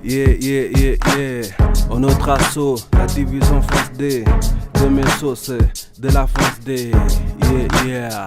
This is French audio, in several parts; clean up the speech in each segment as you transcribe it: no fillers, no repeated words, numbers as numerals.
Yeah. En notre assaut, la division France D, de mes sauces, de la France D. Yeah.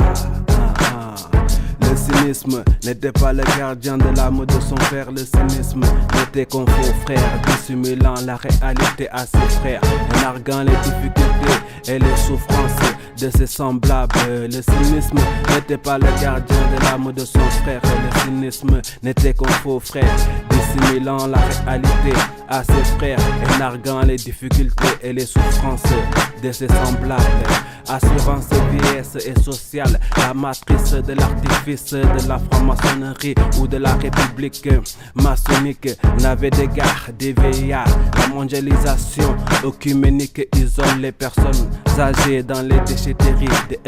Le cynisme n'était pas le gardien de l'âme de son frère. Le cynisme n'était qu'un faux frère, dissimulant la réalité à ses frères, narguant les difficultés et les souffrances de ses semblables. Le cynisme n'était pas le gardien de l'âme de son frère. Le cynisme n'était qu'un faux frère, dissimulant la réalité à ses frères et narguant les difficultés et les souffrances de ses semblables. Assurance vieillesse et sociale, la matrice de l'artifice de la franc-maçonnerie ou de la république maçonnique n'avait d'égard des vieillards. La mondialisation œcuménique isole les personnes âgées dans les déchetteries des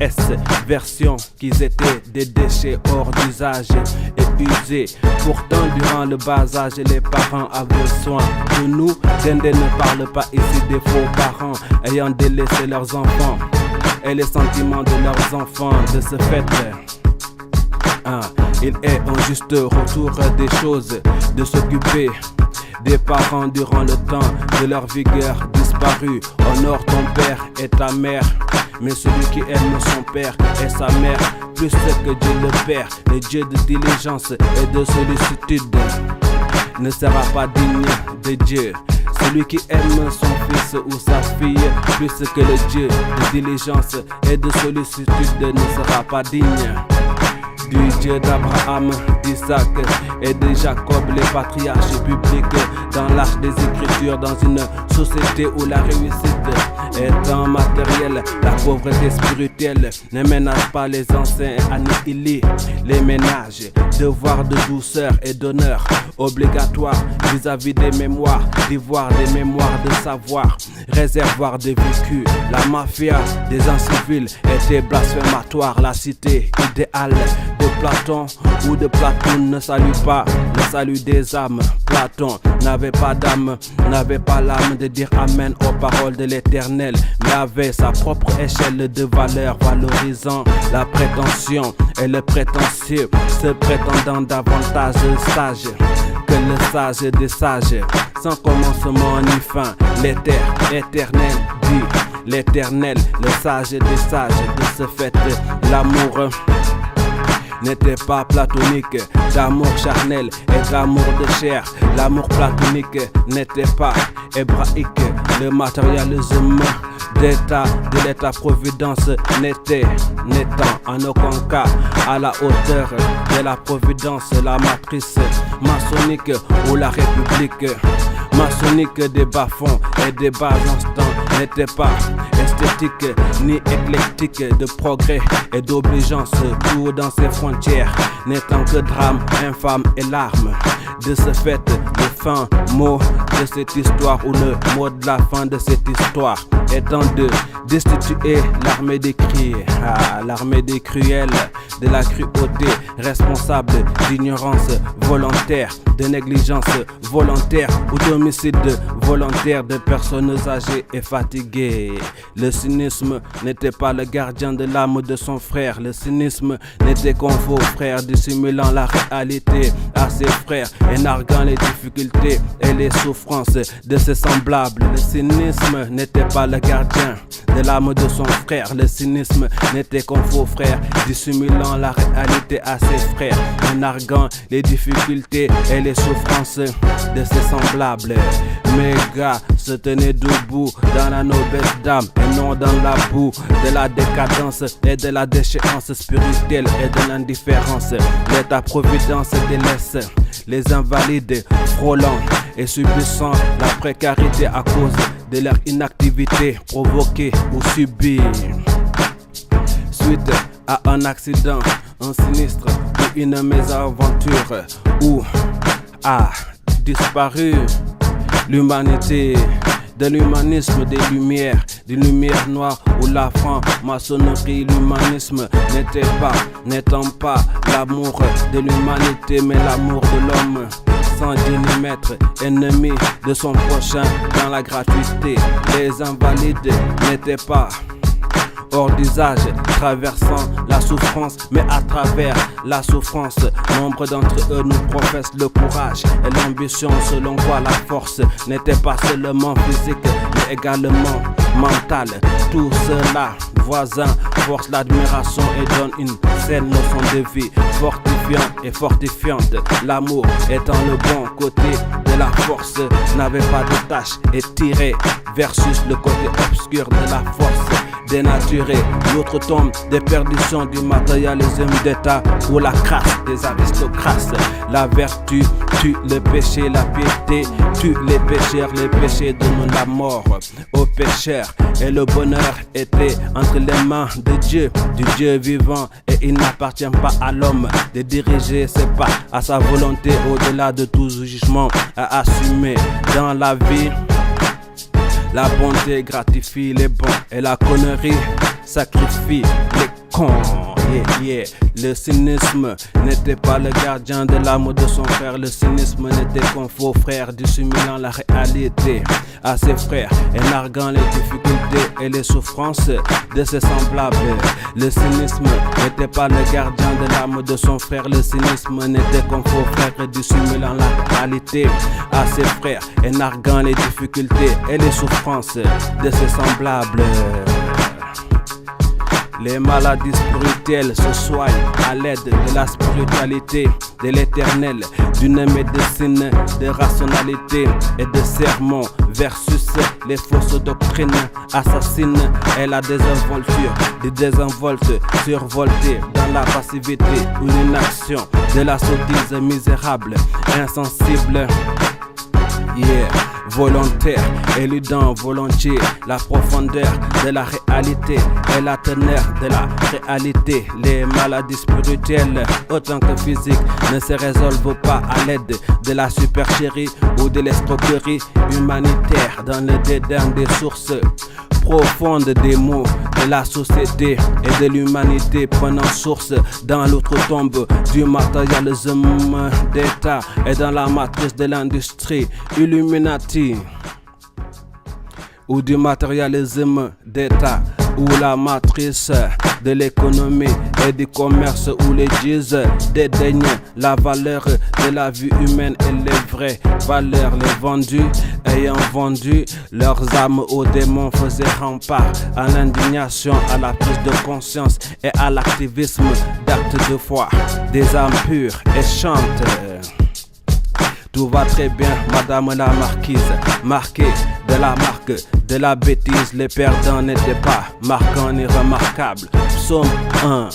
EES, version qu'ils étaient des déchets hors d'usage et usés. Pourtant durant le bas âge les parents avaient soin de nous. Dende ne parle pas ici des faux parents ayant délaissé leurs enfants et les sentiments de leurs enfants. De ce fait, il est un juste retour des choses de s'occuper des parents durant le temps de leur vigueur disparue. Honore ton père et ta mère, mais celui qui aime son père et sa mère plus que Dieu le Père, le Dieu de diligence et de sollicitude, ne sera pas digne de Dieu. Celui qui aime son fils ou sa fille plus que le Dieu de diligence et de sollicitude ne sera pas digne du Dieu d'Abraham, d'Isaac et de Jacob, les patriarches publics dans l'arche des Écritures, dans une société où la réussite est un matériel, la pauvreté spirituelle ne ménage pas les anciens et annihile les ménages. Devoir de douceur et d'honneur obligatoire vis-à-vis des mémoires, d'ivoire des mémoires de savoir, réservoir de vécu. La mafia des incivils était blasphématoire. La cité idéale de Platon ou de Platon ne salue pas le salut des âmes. Platon n'avait pas d'âme, n'avait pas l'âme de dire amen aux paroles de l'Éternel, mais avait sa propre échelle de valeur, valorisant la prétention et le prétentieux, se prétendant davantage sage que le sage des sages, sans commencement ni fin. L'éternel dit l'Éternel, le sage des sages. De ce fait, l'amour n'était pas platonique, d'amour charnel et d'amour de chair. L'amour platonique n'était pas hébraïque. Le matérialisme de l'état-providence n'étant en aucun cas à la hauteur de la providence. La matrice maçonnique ou la république maçonnique des bas-fonds et des bas instants n'était pas esthétique ni éclectique, de progrès et d'obligeance, tout dans ses frontières n'étant que drame, infâme et larmes. De ce fait, le fin mot de cette histoire, ou le mot de la fin de cette histoire, étant de destituer l'armée des cris, l'armée des cruels, de la cruauté, responsable d'ignorance volontaire, de négligence volontaire ou d'homicide volontaire de personnes âgées et fatiguées. Le cynisme n'était pas le gardien de l'âme de son frère. Le cynisme n'était qu'un faux frère, dissimulant la réalité à ses frères et narguant les difficultés et les souffrances de ses semblables. Le cynisme n'était pas le gardien de l'âme de son frère. Le cynisme n'était qu'un faux frère, dissimulant la réalité à ses frères et narguant les difficultés et les souffrances de ses semblables. Mes gars se tenaient debout dans la noblesse d'âme et non dans la boue de la décadence et de la déchéance spirituelle et de l'indifférence. L'état-providence délaisse les invalides frôlant et subissant la précarité à cause de leur inactivité provoquée ou subie suite à un accident, un sinistre ou une mésaventure où a disparu l'humanité. De l'humanisme des lumières noires où la franc-maçonnerie, l'humanisme n'étant pas l'amour de l'humanité mais l'amour de l'homme, sans Dieu ni maître, ennemi de son prochain dans la gratuité. Les invalides n'étaient pas hors d'usage, traversant la souffrance, mais à travers la souffrance, nombre d'entre eux nous professent le courage et l'ambition, selon quoi la force n'était pas seulement physique, mais également mentale. Tout cela, voisin, force l'admiration et donne une saine leçon de vie, fortifiante et fortifiante. L'amour étant le bon côté de la force, n'avait pas de tâche et tiré versus le côté obscur de la force dénaturée. L'autre tombe des perditions du matérialisme d'État ou la crasse des aristocrates. La vertu tue le péché, la piété tue les péchés donnent la mort aux pécheurs. Et le bonheur était entre les mains de Dieu, du Dieu vivant. Et il n'appartient pas à l'homme de diriger ses pas à sa volonté au-delà de tout jugement à assumer dans la vie. La bonté gratifie les bons et la connerie sacrifie les cons. Le cynisme n'était pas le gardien de l'âme de son frère. Le cynisme n'était qu'un faux frère dissimulant la réalité à ses frères et narguant les difficultés et les souffrances de ses semblables. Le cynisme n'était pas le gardien de l'âme de son frère. Le cynisme n'était qu'un faux frère dissimulant la réalité à ses frères et narguant les difficultés et les souffrances de ses semblables. Les maladies spirituelles se soignent à l'aide de la spiritualité de l'éternel, d'une médecine de rationalité et de sermon versus les fausses doctrines assassines et la désinvolture des désinvoltes survoltées dans la passivité ou l'inaction de la sottise misérable, insensible. Volontaire, éludant volontiers la profondeur de la réalité et la teneur de la réalité. Les maladies spirituelles, autant que physiques, ne se résolvent pas à l'aide de la supercherie ou de l'escroquerie humanitaire dans le dédain des sources profondes des maux de la société et de l'humanité, prenant source dans l'autre tombe du matérialisme d'État et dans la matrice de l'industrie Illuminati ou du matérialisme d'État ou la matrice de l'économie et du commerce où les dieux dédaignent la valeur de la vie humaine et les vraies valeurs. Les vendus ayant vendu leurs âmes aux démons faisaient rempart à l'indignation, à la prise de conscience et à l'activisme d'actes de foi des âmes pures et chantent. Tout va très bien, madame la marquise, marquée de la marque de la bêtise. Les perdants n'étaient pas marquants ni remarquables. Psaume 1.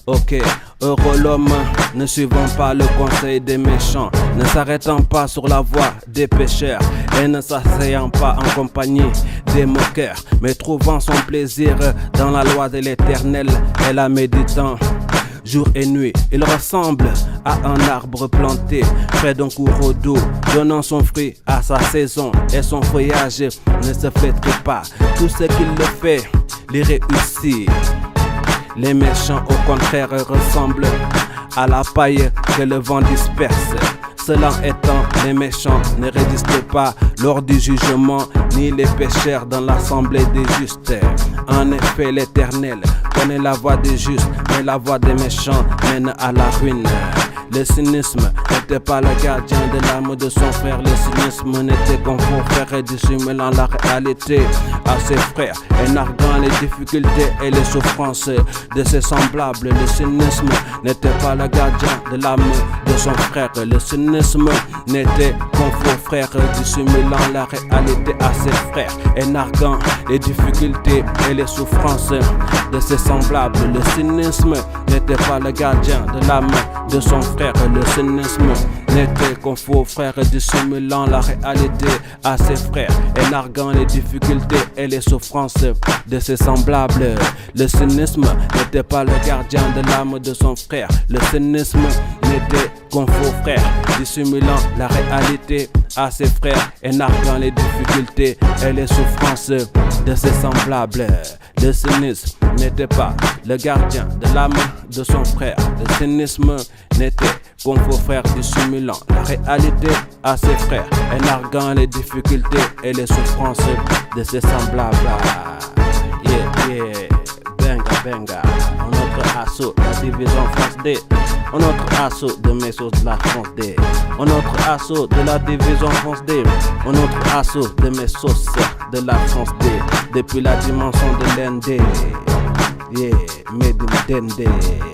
Ok, heureux l'homme ne suivant pas le conseil des méchants, ne s'arrêtant pas sur la voie des pécheurs et ne s'asseyant pas en compagnie des moqueurs, mais trouvant son plaisir dans la loi de l'Éternel et la méditant jour et nuit. Il ressemble à un arbre planté près d'un cours d'eau, donnant son fruit à sa saison et son feuillage ne se flétrit pas. Tout ce qu'il le fait, les réussit. Les méchants au contraire ressemblent à la paille que le vent disperse. Cela étant, les méchants ne résistent pas lors du jugement, ni les pécheurs dans l'assemblée des justes. En effet, l'Éternel connaît la voie des justes, mais la voie des méchants mène à la ruine. Le cynisme n'était pas le gardien de l'âme de son frère. Le cynisme n'était qu'un faux frère dissimulant la réalité à ses frères et narguant les difficultés et les souffrances de ses semblables. Le cynisme n'était pas le gardien de l'âme de son frère. Le cynisme n'était qu'un faux frère dissimulant la réalité à ses frères et narguant les difficultés et les souffrances de ses semblables. Le cynisme n'était pas le gardien de l'âme de son frère. Le cynisme n'était qu'un faux frère dissimulant la réalité à ses frères et narguant les difficultés et les souffrances de ses semblables. Le cynisme n'était pas le gardien de l'âme de son frère. Le cynisme n'était qu'un faux frère dissimulant la réalité à ses frères et narguant les difficultés et les souffrances de ses semblables. Le cynisme n'était pas le gardien de l'âme de son frère. Le cynisme n'était qu'un faux frère dissimulant la réalité à ses frères et narguant les difficultés et les souffrances de ses semblables. Benga. En notre assaut, la division France D. En notre assaut de mes sauces de la France D. En notre assaut de la division France D. En notre assaut de mes sauces de la France D. Depuis la dimension de l'ND. Yeah, made in Dende.